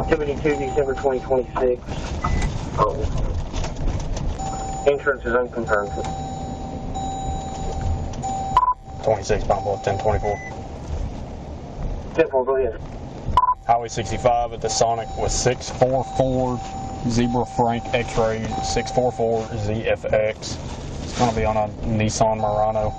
72, December 2026. Oh. Insurance is unconfirmed. 26, Pine Bluff, 1024. 10-4, go ahead. Highway 65 at the Sonic with 644 Zebra Frank X-Ray 644 ZFX. It's going to be on a Nissan Murano.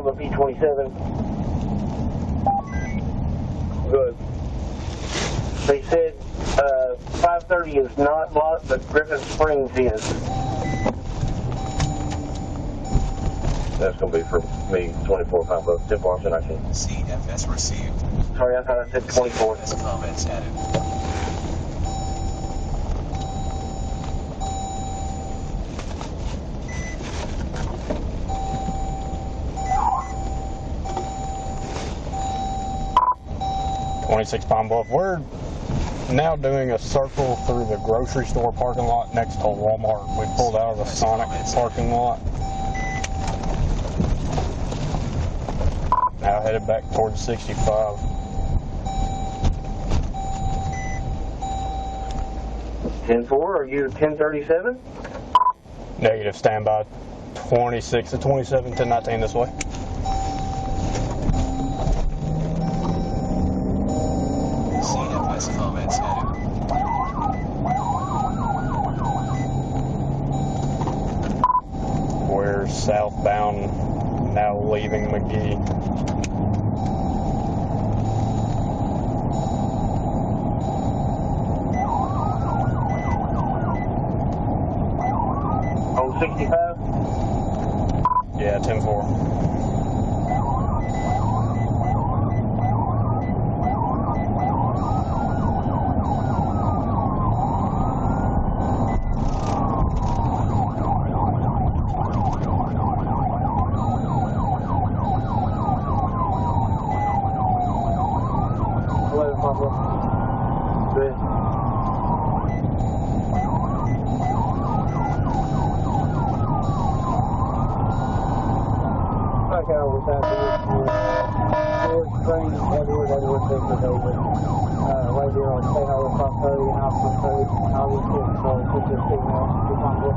B27. Good. They said 530 is not blocked, but Griffin Springs is. That's going to be for me, 24 Pine Bluff, 10-4, option 19. CFS received. Sorry, I thought I said 24. CFS comments added. Pine Bluff. We're now doing a circle through the grocery store parking lot next to Walmart. We pulled out of the Sonic parking lot. Now headed back towards 65. Are you 1037? Negative, standby. 26 to 27, 1019 this way. CFS comments added. We're southbound, now leaving McGee. On 65? Yeah, 10-4. Good. Back out with that Edward Spring, Edward Victor David. Right here on State Highway 530 and Option 30. Obviously, so put your signal to Congo.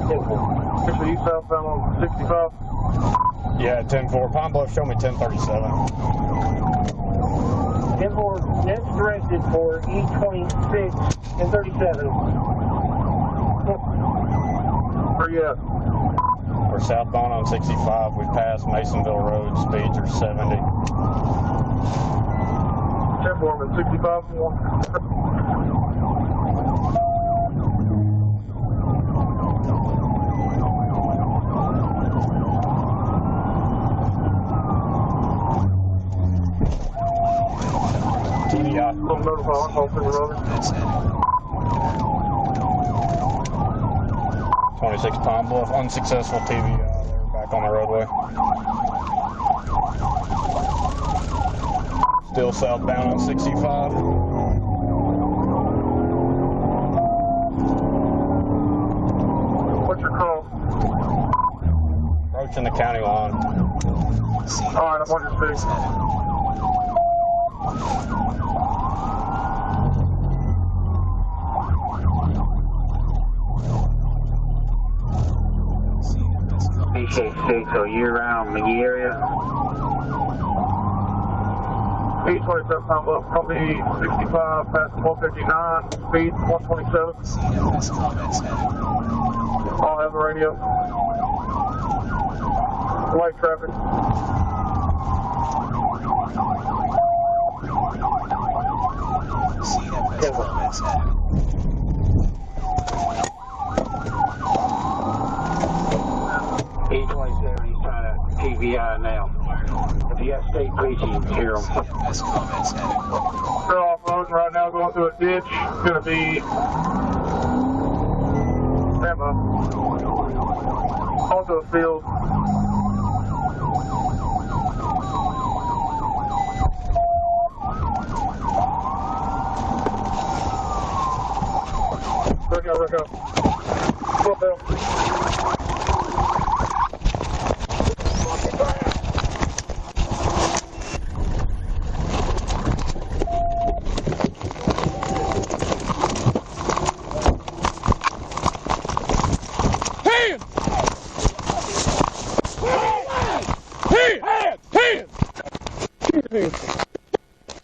10-4. Picture you southbound on 65? Yeah, 10-4. Pine Bluff, show me 1037. 10-4, next directed for E26 and 37. Where you at? We're southbound on 65. We passed Masonville Road. Speeds are 70. 10-4, I'm at 65. TDI. Notify on call for the road. 26 Pine Bluff, unsuccessful TVI. They're back on the roadway. Still southbound on 65. What's your call? Approaching the county line. Alright, I'm on your speed. So you're around McGee area? 827 Pine Bluff, company 65, past 459, speed 127. CFS comments added. I'll have the radio. Light traffic. CFS comments added. E27, he's trying to TVI now. Yes, state police, you can hear them. CFS comments added. They're off-roading right now, going through a ditch. It's going to be... Grandma. Onto a field. Look out. Come on, Bill.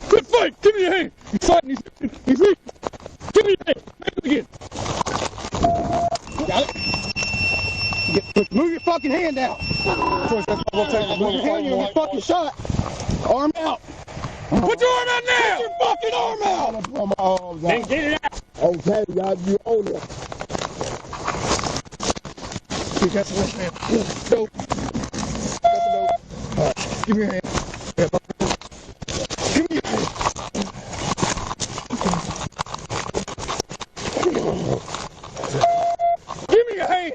Good fight! Give me your hand! He's fighting, he's weak! Give me your hand! Make it again! Got it? Move your fucking hand out! Move your hand, you're gonna get fucking shot! Arm out! Put your arm out now! Put your fucking arm out! Then get it out! Okay, God, you own it. You got some hand. Go. Got the dope. Alright, give me your hand. Yeah, give me your hand. Give me your hand.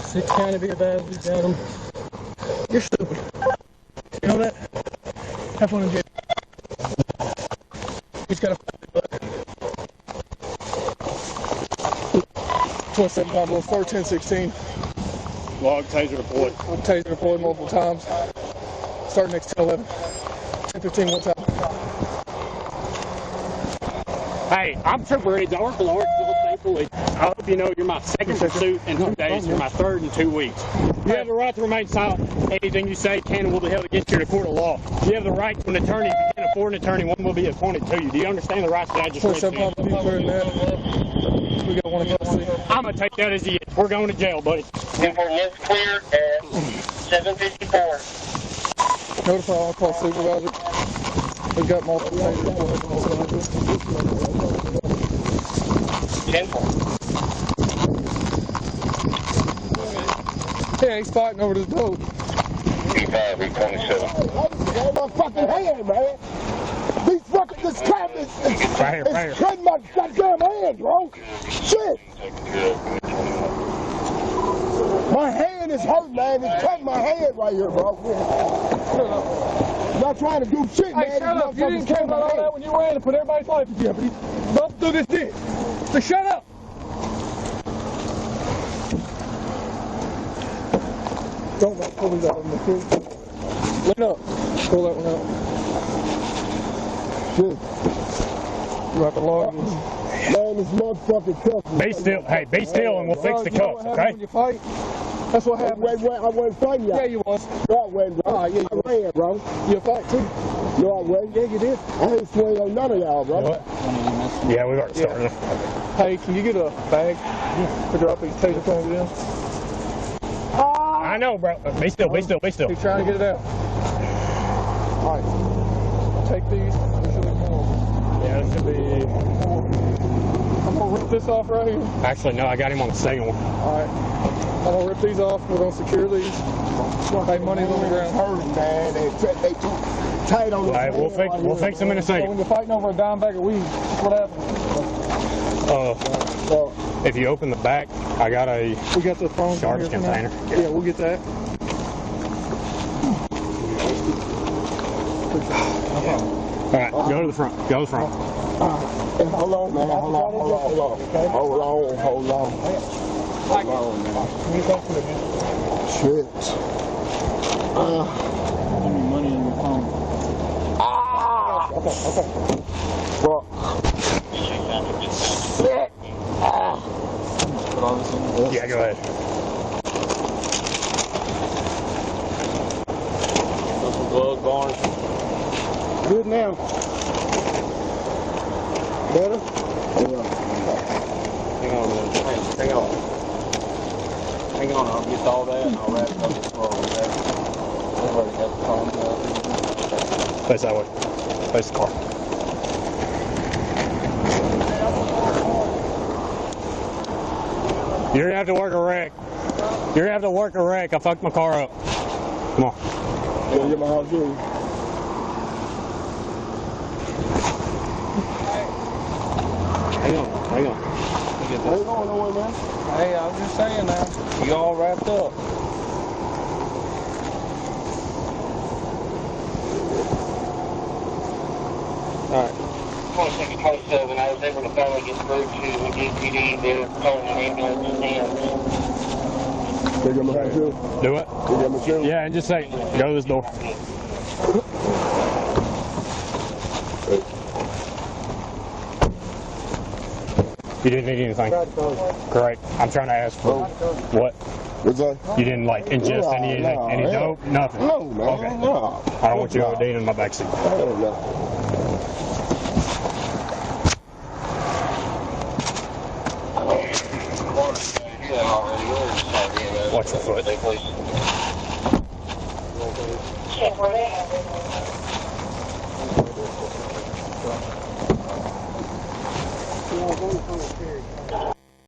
Six county be bad. We got them. You're stupid. You know that? Have fun in jail. He's got a 27 Pablo, 41016. Log taser deployed. Taser deployed multiple times. Start next 1011. 1015 one time. Hey, I'm Trooper Eddie Dark, Lord, thankfully. I hope you know you're my second pursuit in 2 days. You're my third in 2 weeks. You have the right to remain silent. Anything you say can and will be held against you in a court of law. You have the right to an attorney. If you can't afford an attorney, one will be appointed to you. Do you understand the rights that I just read to you? We got one in Tennessee. I'm going to take that as a yes. We're going to jail, buddy. Information clear at 7:54. Notify all call supervisor. We've got multiple tasers. 10-4. Yeah, he's fighting over the dope. B5, B27. Hold my fucking hand, man. These fucking, this crap is Right here. cutting my goddamn hand, bro. Shit. My hand is hurt, man. It's cutting my hand right here, bro. Not trying to do shit, man. Hey, shut up. You didn't care about all that when you ran and put everybody's life in jeopardy. Bump through this ditch. So shut up. Don't pull these out of the crew. Lean up. Pull that one out. Good. You have to log this. Man, this motherfucking cuff. Be still. Hey, be still and we'll fix the cuffs, okay? When you fight? That's what happened. I wasn't fighting you. Yeah, you was. No, I wasn't, bro. Yeah, I ran, bro. You fight too. No, I wasn't. Yeah, you did. I ain't swinging on none of y'all, bro. You know what? Yeah, we've already started. Hey, can you get a bag to drop these taser cones in? I know, bro. Be still. He's trying to get it out. All right. Take these. There should be more. Yeah, it should be. I'm going to rip this off right here. Actually, no, I got him on the second one. All right. I'm going to rip these off. We're going to secure these. Hey, money's on the ground. Hurting, man. They too tight on the All right, we'll fix them in a So when second. you're fighting over a dime bag of weed, what happens? If you open the back, I got a We got the phone garbage container. Yeah, we'll get that. All right, go to the front. Go to the front. Hold on, man. Hold on, man. Shit. Give me money in your phone. Okay. Fuck. Shit. Put all this in. Yeah, go ahead. Put some gloves, bars. Good now. Better? Hang on, man. Hang on, I'll get all that and I'll wrap it up as well, okay? Everybody got the phone. Face that way. Face the car. You're gonna have to work a wreck. You're gonna have to work a wreck. I fucked my car up. Come on. You gonna get my house too? Hang on. I ain't going nowhere, man. Hey, I was just saying now. You all wrapped up. Alright. 2627, I was able to finally get through to the DPD. They're calling an ambulance in. They got my house too? Do it. They got my too? Yeah, and just say, go to this door. You didn't need anything. Great. I'm trying to ask for what? What's that? You didn't like ingest any dope? Nothing. No, man. Okay. No. I don't want you ODing in my backseat. Hell no. Watch your foot. Check where they have it.